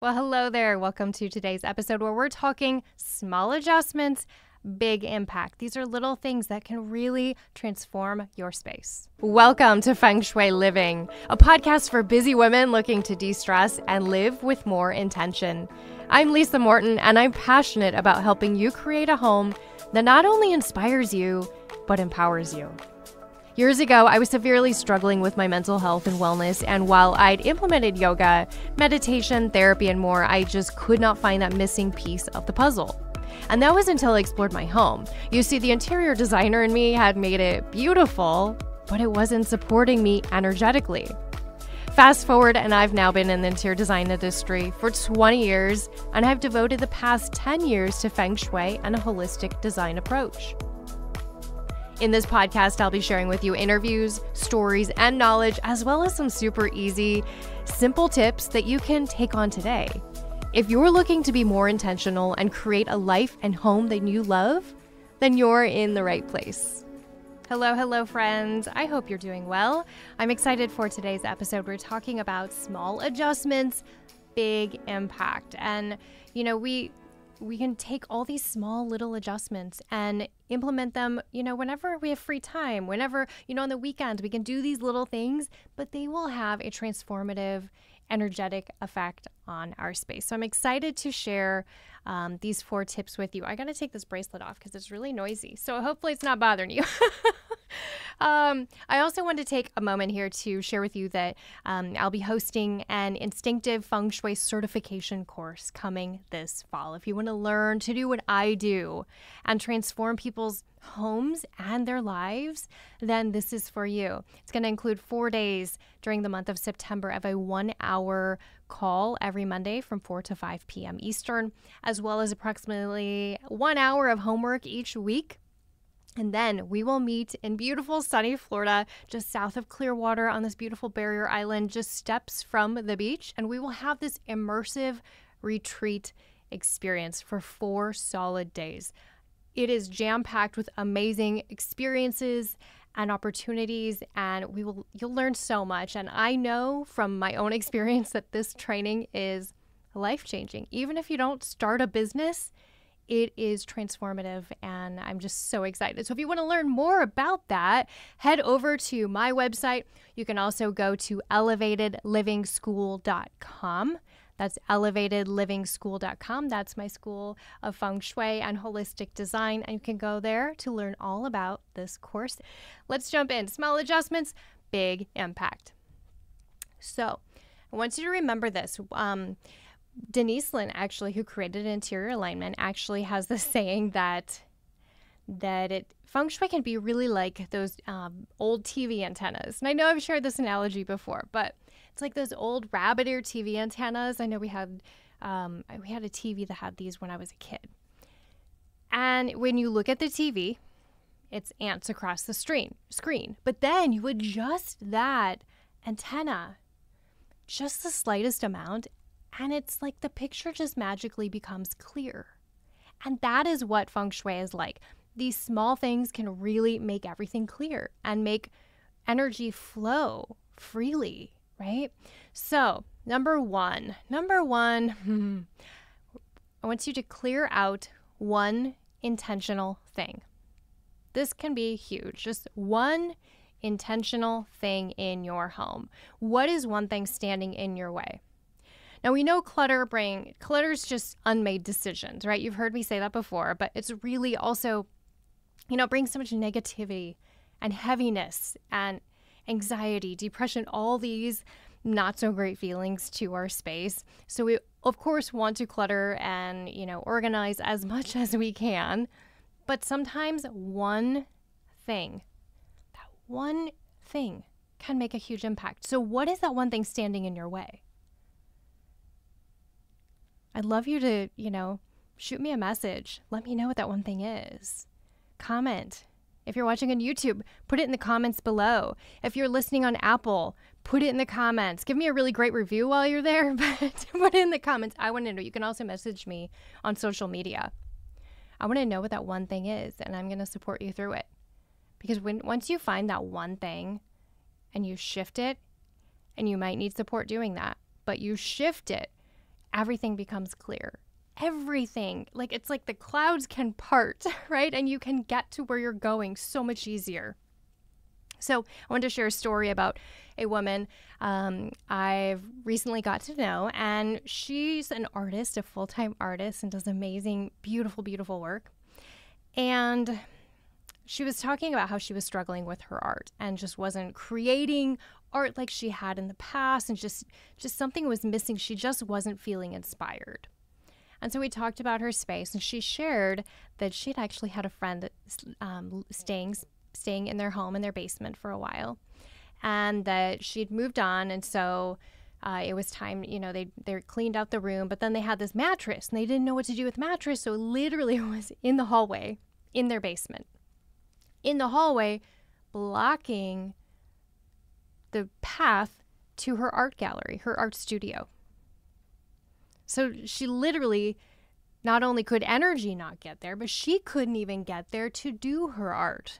Well, hello there. Welcome to today's episode where we're talking small adjustments, big impact. These are little things that can really transform your space. Welcome to Feng Shui Living, a podcast for busy women looking to de-stress and live with more intention. I'm Lisa Morton, and I'm passionate about helping you create a home that not only inspires you, but empowers you. Years ago, I was severely struggling with my mental health and wellness, and while I'd implemented yoga, meditation, therapy, and more, I just could not find that missing piece of the puzzle. And that was until I explored my home. You see, the interior designer in me had made it beautiful, but it wasn't supporting me energetically. Fast forward, and I've now been in the interior design industry for 20 years, and I've devoted the past 10 years to Feng Shui and a holistic design approach. In this podcast, I'll be sharing with you interviews, stories, and knowledge, as well as some super easy, simple tips that you can take on today. If you're looking to be more intentional and create a life and home that you love, then you're in the right place. Hello, friends. I hope you're doing well. I'm excited for today's episode. We're talking about small adjustments, big impact. And, we can take all these small little adjustments and implement them, whenever we have free time, whenever, on the weekends, we can do these little things, but they will have a transformative, energetic effect on our space. So I'm excited to share these 4 tips with you. I got to take this bracelet off because it's really noisy. So hopefully it's not bothering you. I also want to take a moment here to share with you that I'll be hosting an instinctive Feng Shui certification course coming this fall. If you want to learn to do what I do and transform people's homes and their lives, then this is for you. It's going to include 4 days during the month of September of a 1-hour call every Monday from 4 to 5 p.m. Eastern, as well as approximately 1 hour of homework each week. And then we will meet in beautiful sunny Florida, just south of Clearwater on this beautiful barrier island, just steps from the beach. And we will have this immersive retreat experience for 4 solid days. It is jam-packed with amazing experiences and opportunities, and you'll learn so much. And I know from my own experience that this training is life-changing. Even if you don't start a business, it is transformative, and I'm just so excited. So if you want to learn more about that, head over to my website. You can also go to elevatedlivingschool.com. That's elevatedlivingschool.com. That's my school of Feng Shui and holistic design, and you can go there to learn all about this course. Let's jump in. Small adjustments, big impact. So I want you to remember this. Denise Lin, actually, who created interior alignment, actually has the saying that Feng Shui can be really like those old TV antennas. And I know I've shared this analogy before, but it's like those old rabbit ear TV antennas. I know we had a TV that had these when I was a kid. And when you look at the TV, it's ants across the screen. But then you adjust that antenna just the slightest amount, and it's like the picture just magically becomes clear. And that is what Feng Shui is like. These small things can really make everything clear and make energy flow freely, right? So, number one, I want you to clear out one intentional thing. This can be huge. Just one intentional thing in your home. What is one thing standing in your way? Now, we know clutter's just unmade decisions, right? You've heard me say that before, but it's really also, brings so much negativity and heaviness and anxiety, depression, all these not so great feelings to our space. So we, of course, want to clutter and, organize as much as we can. But sometimes one thing can make a huge impact. So what is that one thing standing in your way? I'd love you to, shoot me a message. Let me know what that one thing is. Comment. If you're watching on YouTube, put it in the comments below. If you're listening on Apple, put it in the comments. Give me a really great review while you're there, but put it in the comments. I want to know. You can also message me on social media. I want to know what that one thing is, and I'm going to support you through it. Because once you find that one thing and you shift it, and you might need support doing that, but you shift it, everything becomes clear. Everything, like it's like the clouds can part, right? And you can get to where you're going so much easier. So I wanted to share a story about a woman I've recently got to know, and she's an artist, a full-time artist, and does amazing, beautiful, beautiful work. And she was talking about how she was struggling with her art and just wasn't creating art like she had in the past, and just something was missing. She just wasn't feeling inspired. And so we talked about her space, and she shared that she'd actually had a friend staying in their home in their basement for a while, and that she'd moved on, and so it was time, they cleaned out the room, but then they had this mattress and they didn't know what to do with the mattress, so literally it was in the hallway in their basement, in the hallway, blocking the path to her art gallery, her art studio. So she literally, not only could energy not get there, but she couldn't even get there to do her art.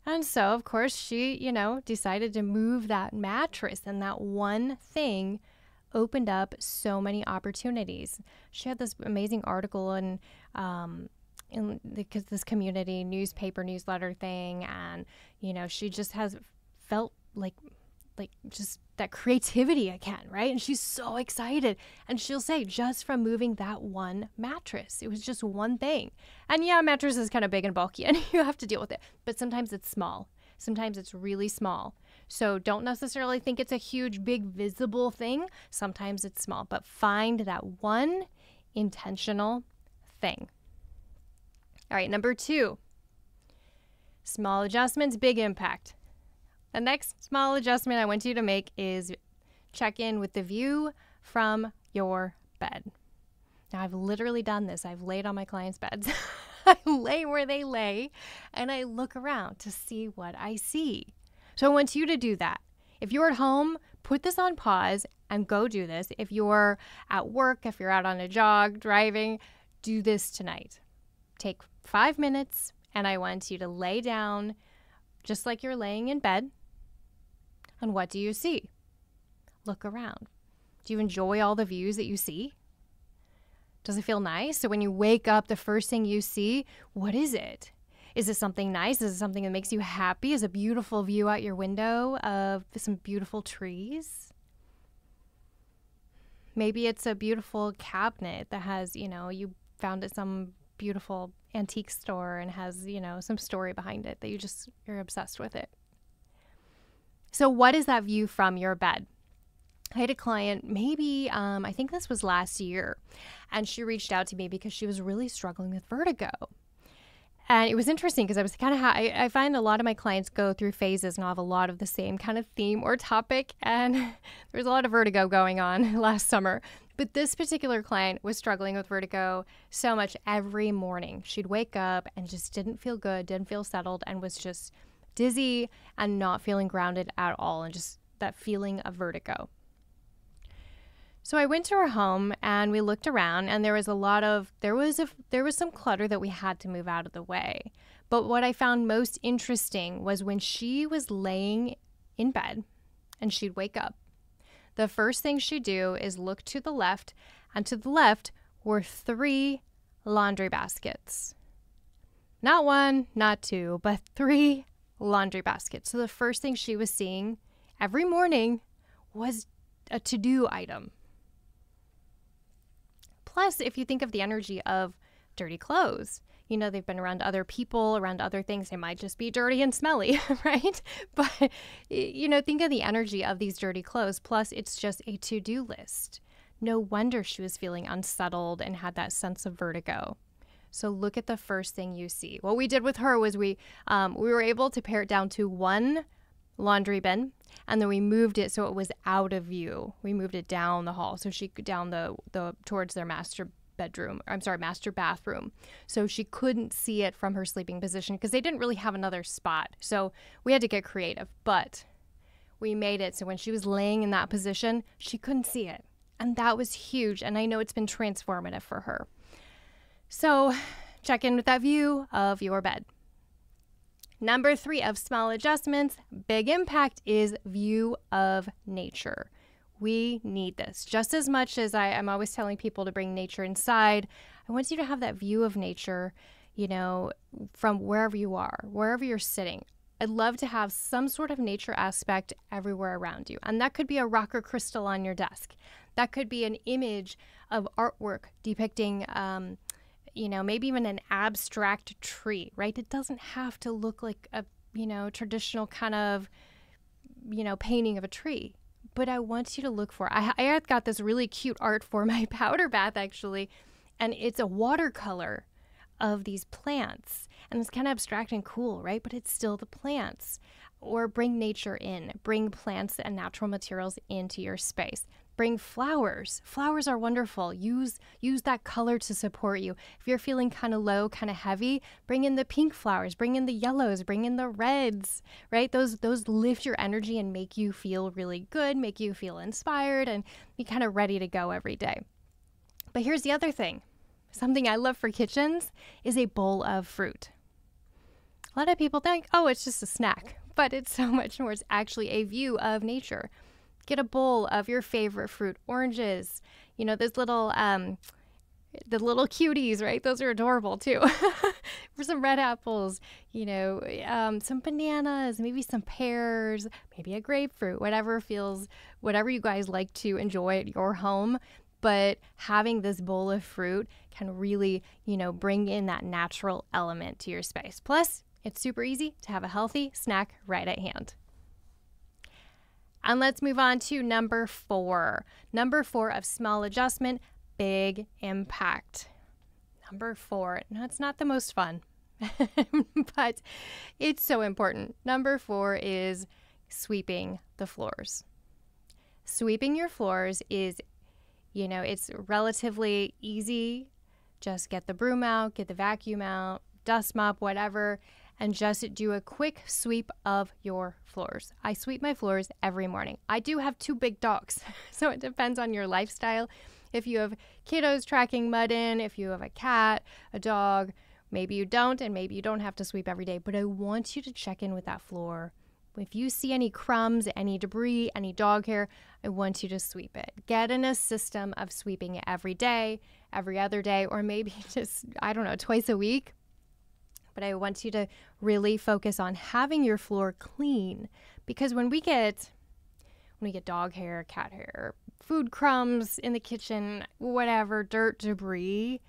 And so, of course, she, decided to move that mattress, and that one thing opened up so many opportunities. She had this amazing article in this community newsletter thing, and, she just has felt like just that creativity again, right? And she's so excited. And she'll say, just from moving that one mattress, it was just one thing. And yeah, a mattress is kind of big and bulky and you have to deal with it. But sometimes it's small. Sometimes it's really small. So don't necessarily think it's a huge, big, visible thing. Sometimes it's small. But find that one intentional thing. All right, number 2. Small adjustments, big impact. The next small adjustment I want you to make is check in with the view from your bed. Now, I've literally done this. I've laid on my clients' beds. I lay where they lay, and I look around to see what I see. So I want you to do that. If you're at home, put this on pause and go do this. If you're at work, if you're out on a jog, driving, do this tonight. Take 5 minutes, and I want you to lay down just like you're laying in bed. And what do you see? Look around. Do you enjoy all the views that you see? Does it feel nice? So when you wake up, the first thing you see, what is it? Is it something nice? Is it something that makes you happy? Is it a beautiful view out your window of some beautiful trees? Maybe it's a beautiful cabinet that has, you found at some beautiful antique store and has, some story behind it that you're obsessed with it. So what is that view from your bed? I had a client, maybe, I think this was last year, and she reached out to me because she was really struggling with vertigo. And it was interesting because I was kind of, I find a lot of my clients go through phases and I'll have a lot of the same kind of theme or topic. And there was a lot of vertigo going on last summer. But this particular client was struggling with vertigo so much every morning. She'd wake up and just didn't feel good, didn't feel settled, and was just dizzy and not feeling grounded at all, and just that feeling of vertigo. So I went to her home and we looked around, and there was some clutter that we had to move out of the way. But what I found most interesting was when she was laying in bed and she'd wake up, the first thing she'd do is look to the left, and to the left were 3 laundry baskets. Not 1, not 2, but 3 laundry baskets. So the first thing she was seeing every morning was a to-do item. Plus, if you think of the energy of dirty clothes, they've been around other people, around other things. They might just be dirty and smelly, right? But, think of the energy of these dirty clothes. Plus, it's just a to-do list. No wonder she was feeling unsettled and had that sense of vertigo. So look at the first thing you see. What we did with her was we were able to pare it down to 1 laundry bin, and then we moved it so it was out of view. We moved it down the hall, so she could down the towards their master bathroom. So she couldn't see it from her sleeping position because they didn't really have another spot. So we had to get creative, but we made it so when she was laying in that position, she couldn't see it. And that was huge, and I know it's been transformative for her. So check in with that view of your bed. Number 3 of small adjustments, big impact, is view of nature. We need this. Just as much as I'm always telling people to bring nature inside, I want you to have that view of nature, from wherever you are, wherever you're sitting. I'd love to have some sort of nature aspect everywhere around you. And that could be a rock or crystal on your desk. That could be an image of artwork depicting, maybe even an abstract tree, right? It doesn't have to look like a, traditional kind of, painting of a tree. But I want you to look for, I got this really cute art for my powder bath, actually, and it's a watercolor of these plants. And it's kind of abstract and cool, right? But it's still the plants. Or bring nature in. Bring plants and natural materials into your space. Bring flowers. Flowers are wonderful. Use that color to support you. If you're feeling kind of low, kind of heavy, bring in the pink flowers, bring in the yellows, bring in the reds, right? Those lift your energy and make you feel really good, make you feel inspired, and be kind of ready to go every day. But here's the other thing. Something I love for kitchens is a bowl of fruit. A lot of people think, oh, it's just a snack, but it's so much more. It's actually a view of nature. Get a bowl of your favorite fruit, oranges, those little, the little cuties, right? Those are adorable too. For some red apples, some bananas, maybe some pears, maybe a grapefruit, whatever you guys like to enjoy at your home. But having this bowl of fruit can really, bring in that natural element to your space. Plus, it's super easy to have a healthy snack right at hand. And let's move on to number 4. Number 4 of small adjustment, big impact. Number 4. No, it's not the most fun, but it's so important. Number 4 is sweeping the floors. Sweeping your floors is, it's relatively easy. Just get the broom out, get the vacuum out, dust mop, whatever, and just do a quick sweep of your floors. I sweep my floors every morning. I do have 2 big dogs, so it depends on your lifestyle. If you have kiddos tracking mud in, if you have a cat, a dog, maybe you don't, and maybe you don't have to sweep every day, but I want you to check in with that floor. If you see any crumbs, any debris, any dog hair, I want you to sweep it. Get in a system of sweeping it every day, every other day, or maybe just, twice a week. But I want you to really focus on having your floor clean, because when we get dog hair, cat hair, food crumbs in the kitchen, whatever, dirt, debris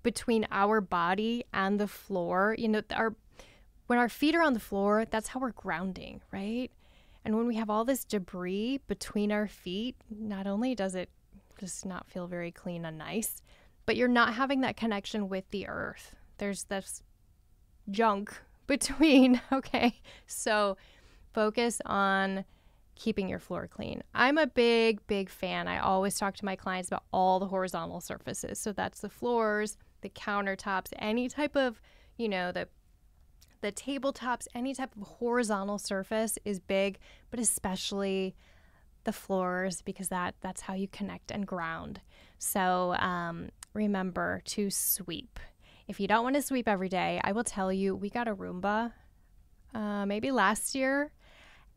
between our body and the floor, when our feet are on the floor, that's how we're grounding, right? And when we have all this debris between our feet, not only does it just not feel very clean and nice, but you're not having that connection with the earth. There's this junk between, okay? So focus on keeping your floor clean. I'm a big, big fan. I always talk to my clients about all the horizontal surfaces. So that's the floors, the countertops, any type of, the tabletops, any type of horizontal surface is big, but especially the floors, because that's how you connect and ground. So remember to sweep. If you don't want to sweep every day, I will tell you, we got a Roomba maybe last year,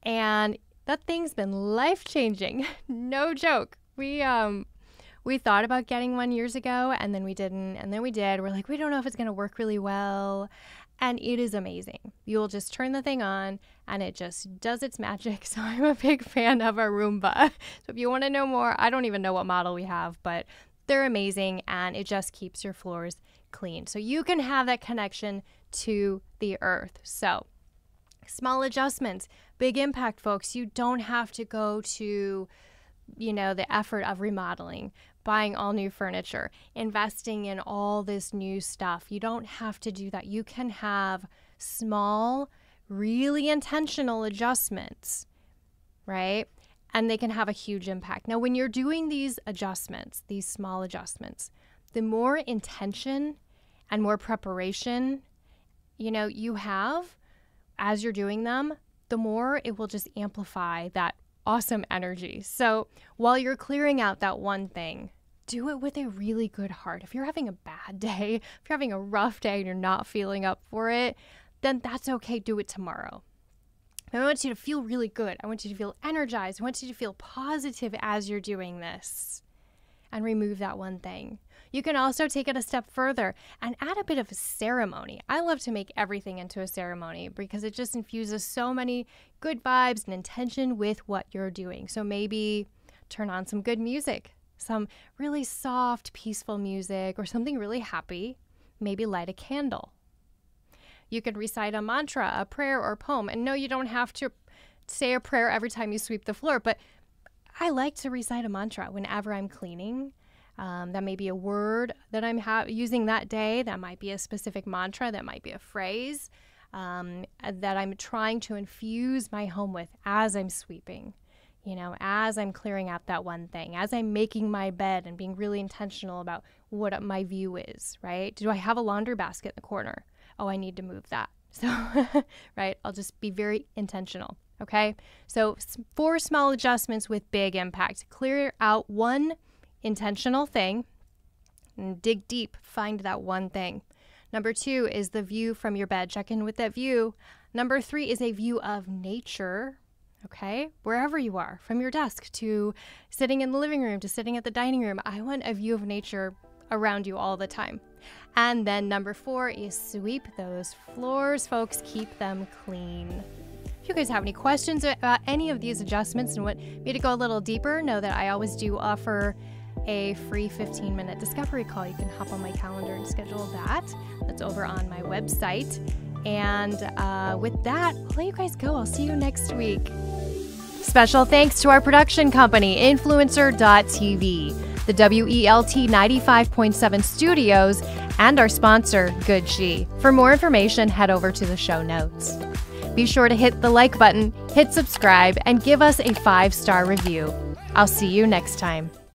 and that thing's been life-changing. No joke. We thought about getting one years ago, and then we didn't, and then we did. We're like, we don't know if it's going to work really well, and it is amazing. You'll just turn the thing on, and it just does its magic. So I'm a big fan of our Roomba. So if you want to know more, I don't even know what model we have, but they're amazing, and it just keeps your floors clean. So you can have that connection to the earth. So small adjustments, big impact, folks. You don't have to go to, the effort of remodeling, buying all new furniture, investing in all this new stuff. You don't have to do that. You can have small, really intentional adjustments, right? And they can have a huge impact. Now, when you're doing these adjustments, these small adjustments, the more intention and more preparation, you have as you're doing them, the more it will just amplify that awesome energy. So while you're clearing out that one thing, do it with a really good heart. If you're having a bad day, if you're having a rough day and you're not feeling up for it, then that's okay. Do it tomorrow. I want you to feel really good. I want you to feel energized. I want you to feel positive as you're doing this. And remove that one thing. You can also take it a step further and add a bit of a ceremony. I love to make everything into a ceremony because it just infuses so many good vibes and intention with what you're doing. So maybe turn on some good music, some really soft, peaceful music, or something really happy. Maybe light a candle. You can recite a mantra, a prayer, or poem. And no, you don't have to say a prayer every time you sweep the floor, but I like to recite a mantra whenever I'm cleaning. That may be a word that I'm using that day. That might be a specific mantra. That might be a phrase that I'm trying to infuse my home with as I'm sweeping, as I'm clearing out that one thing, as I'm making my bed and being really intentional about what my view is, right? Do I have a laundry basket in the corner? Oh, I need to move that. So, right, I'll just be very intentional. Okay, so 4 small adjustments with big impact. Clear out one intentional thing and dig deep, find that one thing. Number 2 is the view from your bed. Check in with that view. Number 3 is a view of nature, okay, wherever you are, from your desk to sitting in the living room to sitting at the dining room. I want a view of nature around you all the time. And then number 4 is sweep those floors, folks. Keep them clean. If you guys have any questions about any of these adjustments and want me to go a little deeper, know that I always do offer a free 15-minute discovery call. You can hop on my calendar and schedule that. That's over on my website. And with that, I'll let you guys go. I'll see you next week. Special thanks to our production company, Influencer.tv, the WELT 95.7 studios, and our sponsor, Good She. For more information, head over to the show notes. Be sure to hit the like button, hit subscribe, and give us a 5-star review. I'll see you next time.